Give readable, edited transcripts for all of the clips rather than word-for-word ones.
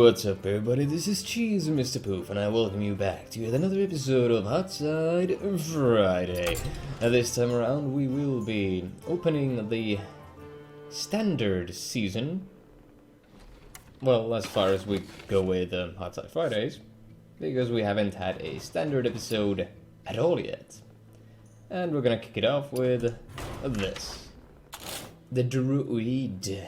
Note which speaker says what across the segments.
Speaker 1: What's up everybody, this is Cheese Mr. Poof and I welcome you back to yet another episode of HearthSide Friday. And this time around we will be opening the standard season. Well, as far as we go with HearthSide Fridays, because we haven't had a standard episode at all yet. And we're gonna kick it off with this. The Druid.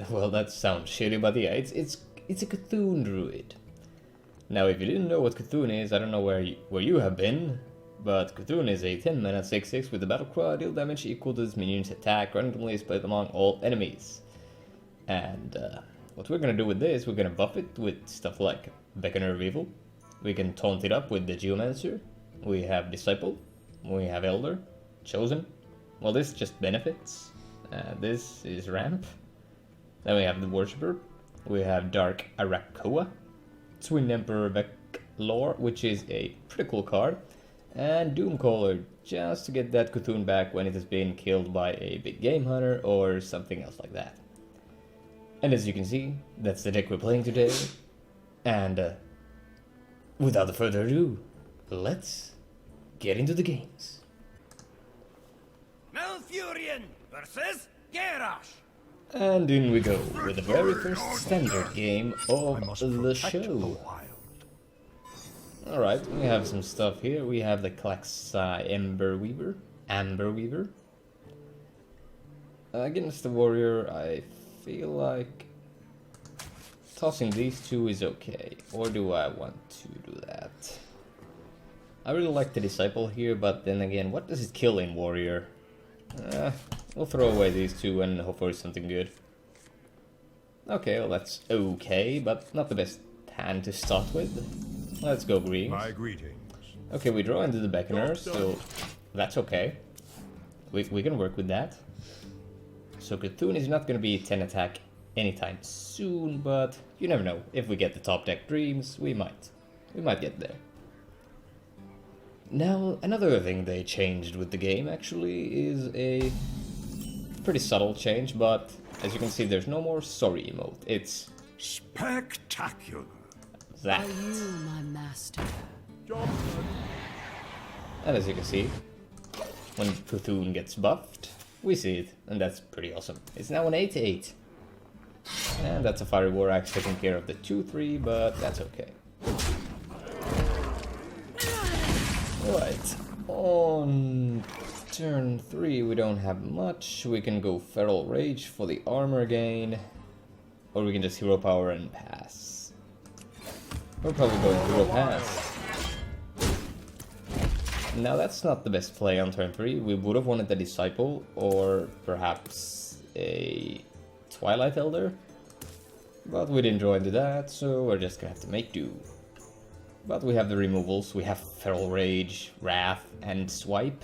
Speaker 1: Well, that sounds shitty, but yeah, it's a Cthulhu druid. Now, if you didn't know what Cthulhu is, I don't know where you have been, but Cthulhu is a 10 mana 6/6 with a battle cry, deal damage equal to this minion's attack, randomly split among all enemies. And what we're gonna do with this, we're gonna buff it with stuff like Beckoner of Evil. We can taunt it up with the Geomancer. We have Disciple. We have Elder. Chosen. Well, this just benefits. This is Ramp. Then we have the Worshipper, we have Dark Arakoa, Twin Emperor Veclore, which is a pretty cool card, and Doomcaller, just to get that Cthulhu back when it has been killed by a big game hunter or something else like that. And as you can see, that's the deck we're playing today, and without further ado, let's get into the games.
Speaker 2: Malfurion versus Garrosh.
Speaker 1: And in we go with the very first standard game of the show. Alright, we have some stuff here. We have the Klaxai Amber Weaver. Against the Warrior, I feel like tossing these two is okay. Or do I want to do that? I really like the Disciple here, but then again, what does it kill in Warrior? We'll throw away these two and hope for something good. Okay, well that's okay, but not the best hand to start with. Let's go green.
Speaker 3: My greetings.
Speaker 1: Okay, we draw into the Beckoner, so that's okay. We can work with that. So Cthulhu is not going to be 10 attack anytime soon, but you never know. If we get the top deck Dreams, we might get there. Now, another thing they changed with the game, actually, is a pretty subtle change, but as you can see, there's no more sorry emote. It's
Speaker 3: spectacular.
Speaker 1: That.
Speaker 4: Are you my master?
Speaker 1: And as you can see, when Cthulhu gets buffed, we see it, and that's pretty awesome. It's now an 8/8. And that's a Fiery War Axe taking care of the 2/3, but that's okay. Right, on turn 3 we don't have much. We can go Feral Rage for the armor gain, or we can just Hero Power and pass. We're probably going Hero Pass. Now that's not the best play on turn 3. We would have wanted the Disciple, or perhaps a Twilight Elder, but we didn't draw into that, so we're just gonna have to make do. But we have the removals, we have Feral Rage, Wrath, and Swipe.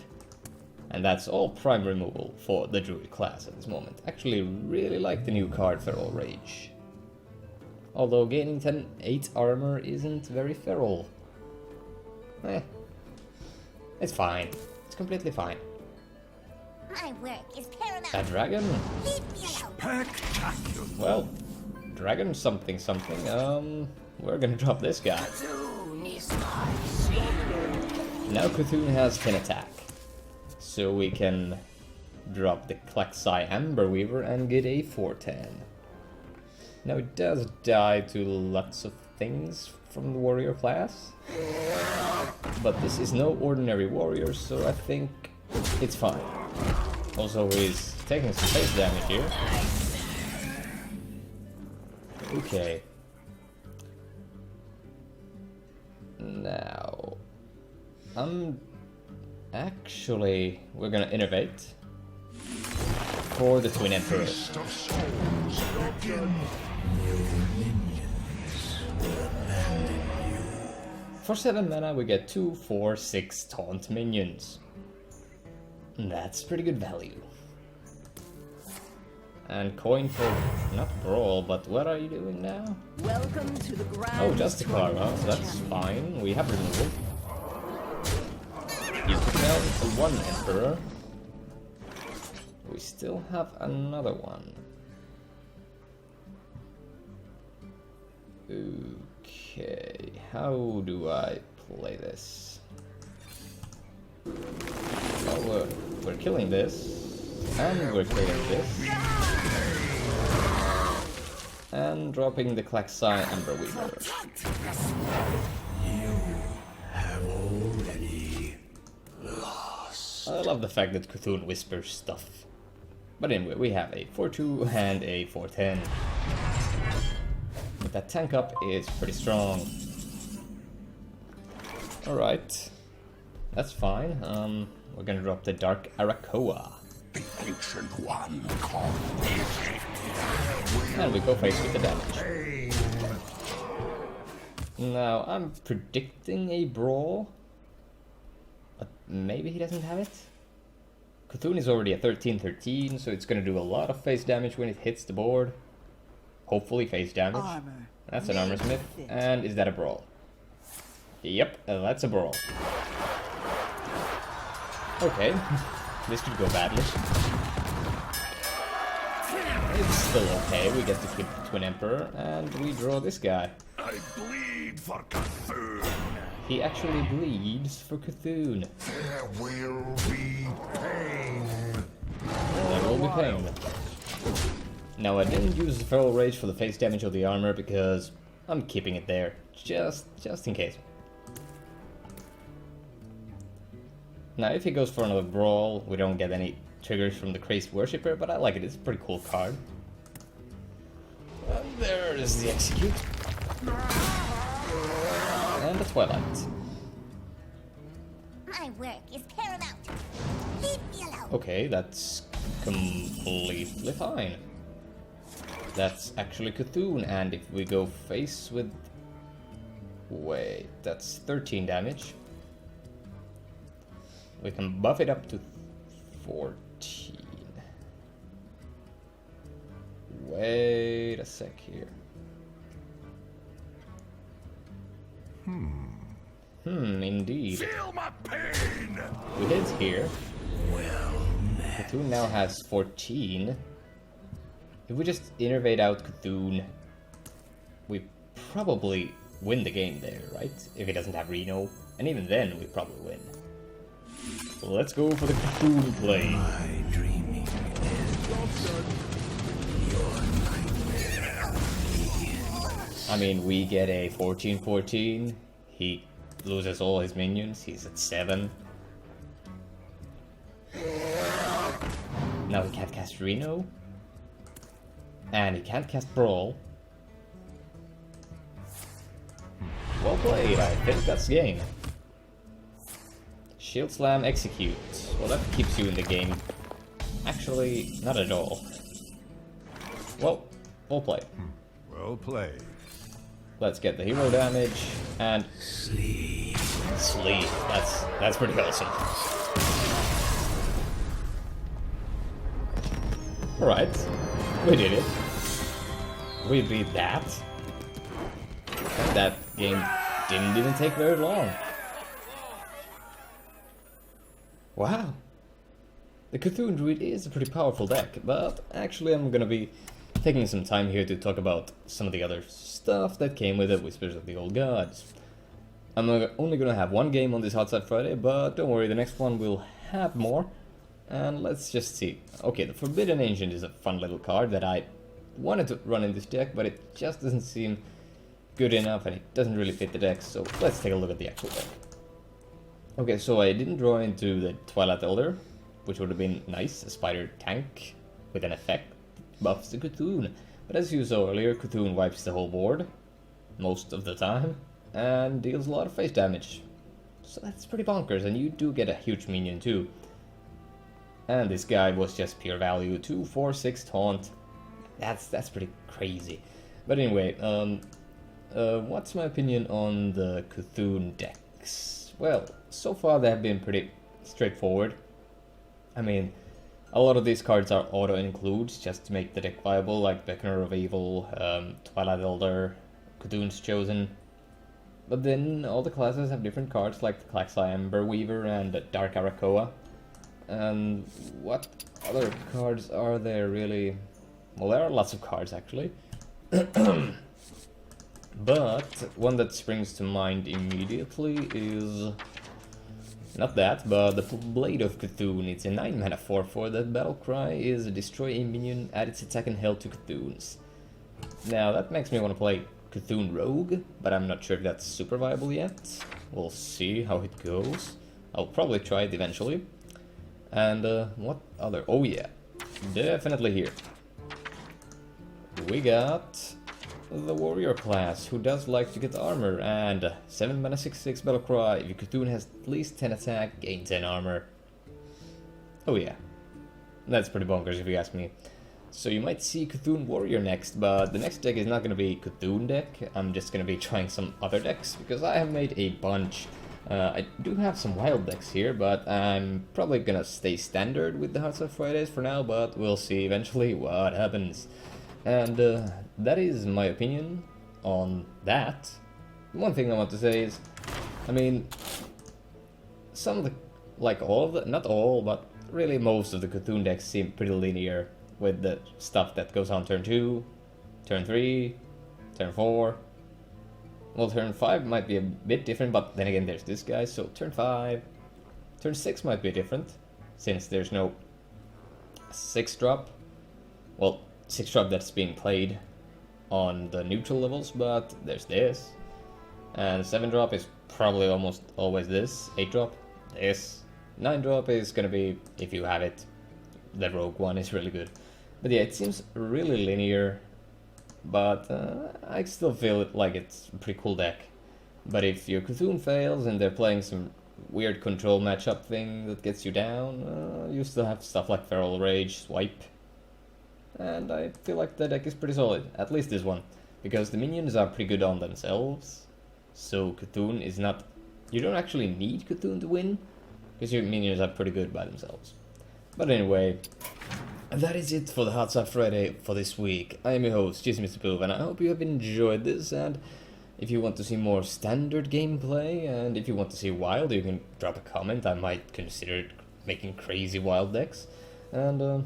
Speaker 1: And that's all prime removal for the Druid class at this moment. Actually really like the new card Feral Rage. Although gaining 8 armor isn't very feral. It's fine. It's completely fine.
Speaker 5: My work is paramount.
Speaker 1: A dragon?
Speaker 5: Leave me alone.
Speaker 3: Spectacular.
Speaker 1: Well, dragon something. We're gonna drop this guy. Now Cthulhu has 10 attack, so we can drop the Klaxai Amber Weaver and get a 4/10. Now it does die to lots of things from the warrior class, but this is no ordinary warrior, so I think it's fine. Also, he's taking some face damage here. Okay. Now, we're gonna innovate for the Twin Emperor. For 7 mana, we get 2, 4, 6 taunt minions. That's pretty good value. And coin for, not Brawl, but what are you doing now?
Speaker 4: Welcome to the grand.
Speaker 1: Oh, Justicar, well, that's fine. We have removal. You put down one Emperor. We still have another one. Okay, how do I play this? Well, we're killing this, and we're killing this, and dropping the Klaxai Amber Weaver.
Speaker 3: Have already lost.
Speaker 1: I love the fact that Cthulhu whispers stuff. But anyway, we have a 4-2 and a 4-10. But that tank up is pretty strong. Alright. That's fine. We're gonna drop the Dark Arakoa.
Speaker 3: The Ancient One called
Speaker 1: And we go face with the damage. Now, I'm predicting a brawl. But maybe he doesn't have it? Cthulhu is already at 13-13, so it's gonna do a lot of face damage when it hits the board. Hopefully face damage.
Speaker 4: Armor.
Speaker 1: That's an armor smith. And is that a brawl? Yep, that's a brawl. Okay, this could go badly. It's still okay, we get to keep Twin Emperor, and we draw this guy.
Speaker 3: I bleed for Cthulhu.
Speaker 1: He actually bleeds for Cthulhu.
Speaker 3: There will be pain.
Speaker 1: There will be pain. Now, I didn't use the Feral Rage for the face damage of the armor because I'm keeping it there, just in case. Now, if he goes for another brawl, we don't get any triggers from the Crazed Worshipper, but I like it. It's a pretty cool card. And there is the Execute. And the Twilight.
Speaker 5: My work is paramount. Leave me alone.
Speaker 1: Okay, that's completely fine. That's actually Cthulhu, and if we go face with... Wait, that's 13 damage. We can buff it up to 14. Wait a sec here. Indeed.
Speaker 3: Feel my pain.
Speaker 1: We hit here. Cthulhu now has 14. If we just innervate out Cthulhu, we probably win the game there, right? If he doesn't have Reno. And even then, we probably win. So let's go for the Cthulhu play.
Speaker 3: My dreaming
Speaker 1: I mean, we get a 14-14. He loses all his minions. He's at 7. Now he can't cast Reno. And he can't cast Brawl. Well played, I think that's the game. Shield Slam, Execute. Well, that keeps you in the game. Actually, not at all. Well, well played.
Speaker 3: Well played.
Speaker 1: Let's get the hero damage and sleep. That's pretty awesome. Alright, we did it. We beat that. And that game didn't even take very long. Wow. The Cthulhu Druid is a pretty powerful deck, but actually I'm gonna be taking some time here to talk about some of the other stuff that came with it, Whispers of the Old Gods. I'm only gonna have one game on this HearthSide Friday, but don't worry, the next one will have more. And let's just see. Okay, the Forbidden Ancient is a fun little card that I wanted to run in this deck, but it just doesn't seem good enough and it doesn't really fit the deck, so let's take a look at the actual deck. Okay, so I didn't draw into the Twilight Elder, which would have been nice, a spider tank with an effect that buffs the Cthulhu. But as you saw earlier, Cthulhu wipes the whole board, most of the time, and deals a lot of face damage. So that's pretty bonkers, and you do get a huge minion too. And this guy was just pure value, 2, 4, 6 taunt. That's pretty crazy. But anyway, what's my opinion on the Cthulhu decks? Well, so far they have been pretty straightforward. I mean, a lot of these cards are auto-includes just to make the deck viable, like Beckoner of Evil, Twilight Elder, Cthulhu's Chosen. But then all the classes have different cards like the Klaxai Amber Weaver and Dark Arakoa. And what other cards are there really? Well, there are lots of cards actually. But one that springs to mind immediately is not that, but the Blade of Cthulhu. It's a 9 mana 4/4 that battle cry is destroy a minion, add its attack and health to Cthulhu's. Now that makes me want to play Cthulhu Rogue, but I'm not sure if that's super viable yet. We'll see how it goes. I'll probably try it eventually. And what other? Oh yeah, definitely here. We got the warrior class, who does like to get armor, and 7 mana 6/6 battle cry. If your Cthulhu has at least 10 attack, gain 10 armor. Oh yeah, that's pretty bonkers if you ask me. So you might see Cthulhu Warrior next, but the next deck is not going to be Cthulhu deck. I'm just going to be trying some other decks, because I have made a bunch. I do have some wild decks here, but I'm probably going to stay standard with the HearthSide Fridays for now, but we'll see eventually what happens. And that is my opinion on that. One thing I want to say is, I mean, some of the, like all of the, not all, but really most of the Cthulhu decks seem pretty linear with the stuff that goes on turn 2, turn 3, turn 4. Well, turn 5 might be a bit different, but then again there's this guy, so turn 5. Turn 6 might be different, since there's no 6-drop. Well, 6-drop that's being played on the neutral levels, but there's this. And 7-drop is probably almost always this. 8-drop, this. 9-drop is gonna be, if you have it, the rogue one is really good. But yeah, it seems really linear, but I still feel it like it's a pretty cool deck. But if your Cthulhu fails and they're playing some weird control matchup thing that gets you down, you still have stuff like Feral Rage, Swipe. And I feel like the deck is pretty solid, at least this one, because the minions are pretty good on themselves. So Cthulhu is not, you don't actually need Cthulhu to win, because your minions are pretty good by themselves. But anyway, that is it for the HearthSide Friday for this week. I am your host, Mr. Poof, and I hope you have enjoyed this. And if you want to see more standard gameplay, and if you want to see wild, you can drop a comment. I might consider making crazy wild decks. And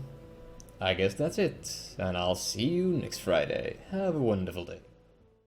Speaker 1: I guess that's it. And I'll see you next Friday. Have a wonderful day.